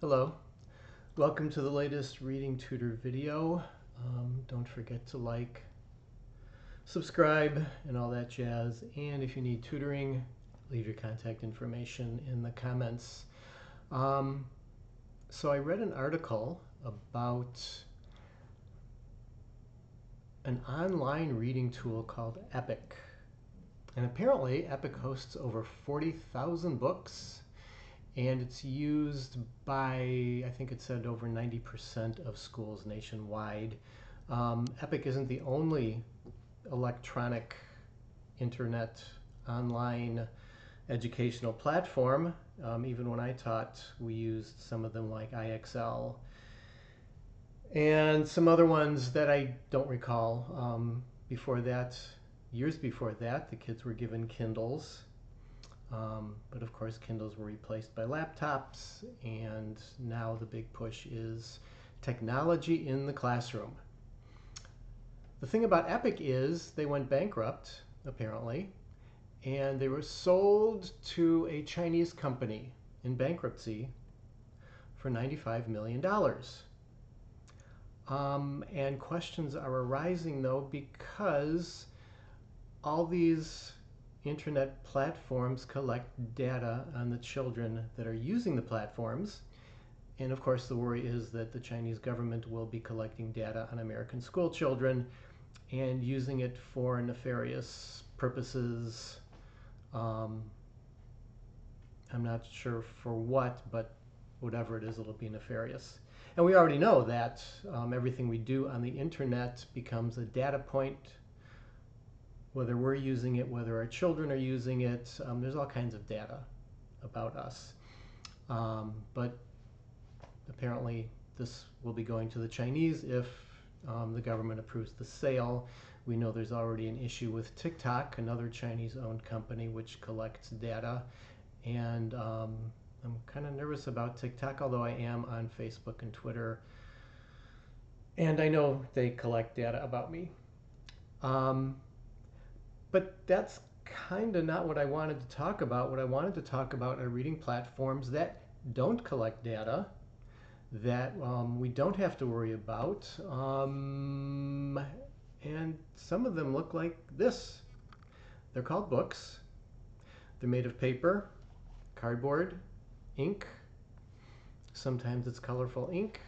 Hello, welcome to the latest Reading Tutor video. Don't forget to like, subscribe, and all that jazz. And if you need tutoring, leave your contact information in the comments. So I read an article about an online reading tool called Epic. And apparently Epic hosts over 40,000 books. And it's used by, I think it said, over 90% of schools nationwide. Epic isn't the only electronic internet online educational platform. Even when I taught, we used some of them like IXL and some other ones that I don't recall. Before that, years before that, the kids were given Kindles. But of course, Kindles were replaced by laptops, and now the big push is technology in the classroom. The thing about Epic is they went bankrupt, apparently, and they were sold to a Chinese company in bankruptcy for $95 million. And questions are arising, though, because all these internet platforms collect data on the children that are using the platforms. And of course, the worry is that the Chinese government will be collecting data on American school children and using it for nefarious purposes. I'm not sure for what, but whatever it is, it'll be nefarious. And we already know that everything we do on the internet becomes a data point. Whether we're using it, whether our children are using it, there's all kinds of data about us. But apparently this will be going to the Chinese if the government approves the sale. We know there's already an issue with TikTok, another Chinese-owned company which collects data. And I'm kind of nervous about TikTok, although I am on Facebook and Twitter. And I know they collect data about me. But that's kind of not what I wanted to talk about. What I wanted to talk about are reading platforms that don't collect data, that we don't have to worry about. And some of them look like this. They're called books. They're made of paper, cardboard, ink. Sometimes it's colorful ink.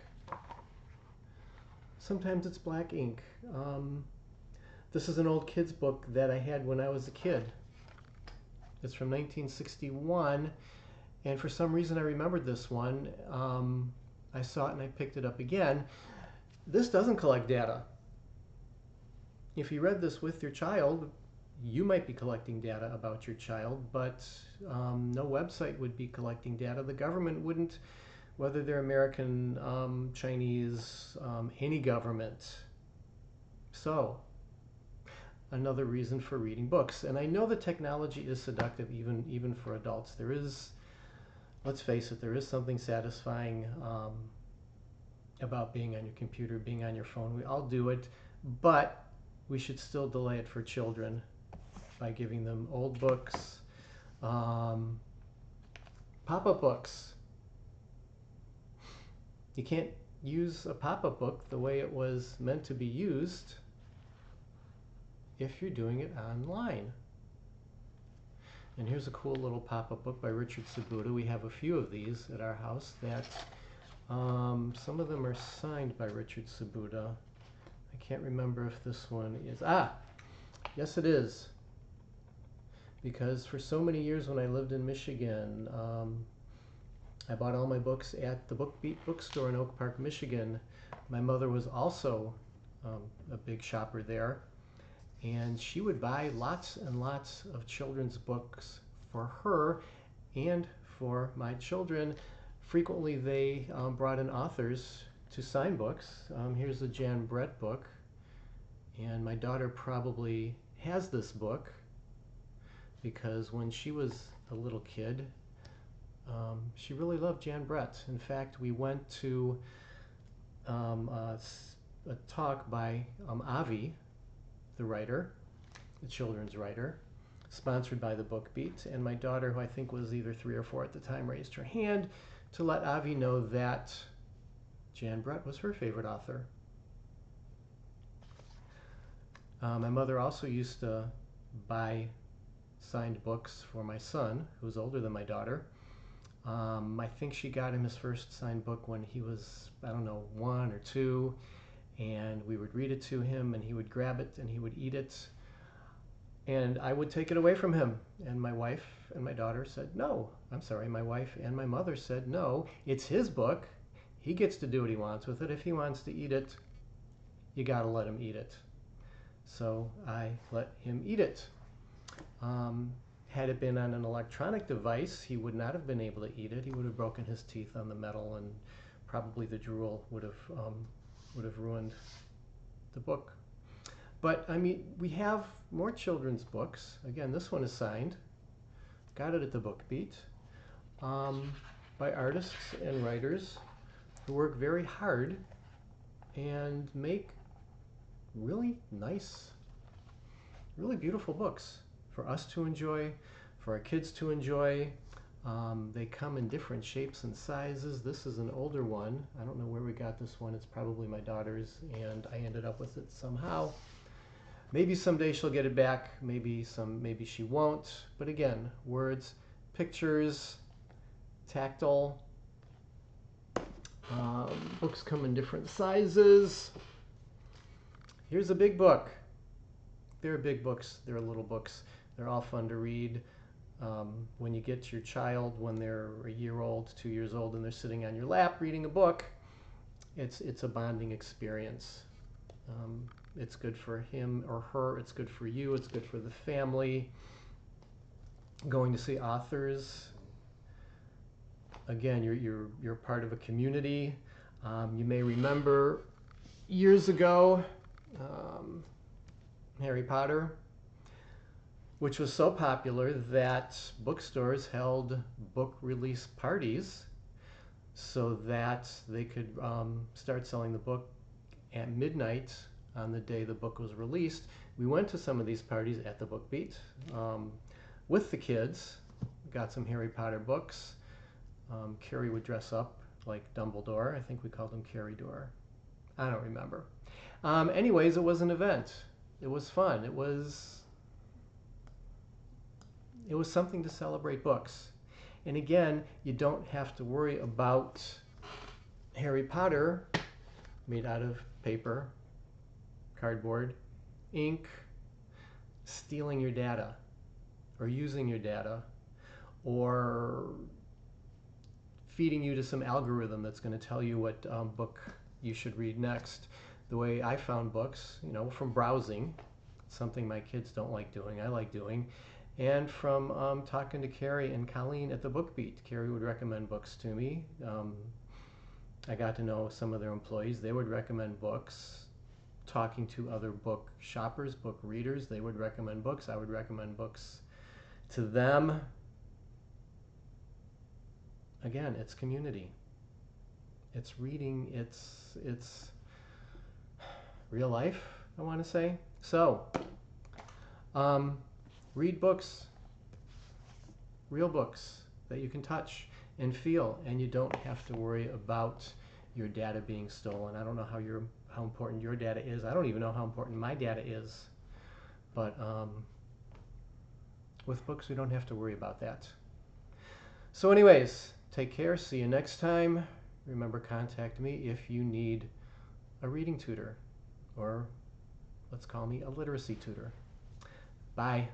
Sometimes it's black ink. This is an old kid's book that I had when I was a kid. It's from 1961, and for some reason I remembered this one. I saw it and I picked it up again. This doesn't collect data. If you read this with your child, you might be collecting data about your child, but no website would be collecting data. The government wouldn't, whether they're American, Chinese, any government. So, another reason for reading books. And I know that technology is seductive even for adults. There is, let's face it, there is something satisfying about being on your computer, being on your phone. We all do it, but we should still delay it for children by giving them old books, pop-up books. You can't use a pop-up book the way it was meant to be used if you're doing it online. And here's a cool little pop-up book by Richard Sabuda. We have a few of these at our house that some of them are signed by Richard Sabuda. I can't remember if this one is. Yes it is. Because for so many years when I lived in Michigan, I bought all my books at the Book Beat bookstore in Oak Park, Michigan. My mother was also a big shopper there. And she would buy lots and lots of children's books for her and for my children. Frequently they brought in authors to sign books. Here's a Jan Brett book, and my daughter probably has this book because when she was a little kid, she really loved Jan Brett. In fact, we went to a talk by Avi, the writer, the children's writer, sponsored by the Book Beat. And my daughter, who I think was either 3 or 4 at the time, raised her hand to let Avi know that Jan Brett was her favorite author. My mother also used to buy signed books for my son, who's older than my daughter. I think she got him his first signed book when he was, I don't know, 1 or 2, and we would read it to him, and he would grab it, and he would eat it, and I would take it away from him. And my wife and my daughter said, no. I'm sorry, my wife and my mother said, no, it's his book. He gets to do what he wants with it. If he wants to eat it, you gotta let him eat it. So I let him eat it. Had it been on an electronic device, he would not have been able to eat it. He would have broken his teeth on the metal, and probably the drool would have ruined the book. But I mean, we have more children's books. Again, this one is signed. Got it at the Book Beat, by artists and writers who work very hard and make really nice, really beautiful books for us to enjoy, for our kids to enjoy. They come in different shapes and sizes. This is an older one. I don't know where we got this one. It's probably my daughter's, and I ended up with it somehow. Maybe someday she'll get it back. Maybe she won't. But again, words, pictures, tactile. Books come in different sizes. Here's a big book. There are big books. There are little books. They're all fun to read. When you get your child, when they're a year old, 2 years old, and they're sitting on your lap reading a book, it's a bonding experience. It's good for him or her. It's good for you. It's good for the family. Going to see authors. Again, you're part of a community. You may remember years ago, Harry Potter, which was so popular that bookstores held book release parties so that they could start selling the book at midnight on the day the book was released. We went to some of these parties at the Book Beat with the kids, got some Harry Potter books. Carrie would dress up like Dumbledore. I think we called him Carrie-Dor. I don't remember. Anyways, it was an event. It was fun. It was something to celebrate books. And again, you don't have to worry about Harry Potter made out of paper, cardboard, ink, stealing your data, or using your data, or feeding you to some algorithm that's going to tell you what book you should read next. The way I found books, from browsing, something my kids don't like doing, I like doing, and from talking to Carrie and Colleen at the Book Beat. Carrie would recommend books to me. I got to know some of their employees. They would recommend books. Talking to other book shoppers, book readers, they would recommend books. I would recommend books to them. Again, it's community. It's reading. It's real life, I want to say. So, read books, real books that you can touch and feel, and you don't have to worry about your data being stolen. I don't know how important your data is. I don't even know how important my data is. But with books, we don't have to worry about that. So anyways, take care. See you next time. Remember, contact me if you need a reading tutor, or let's call me a literacy tutor. Bye.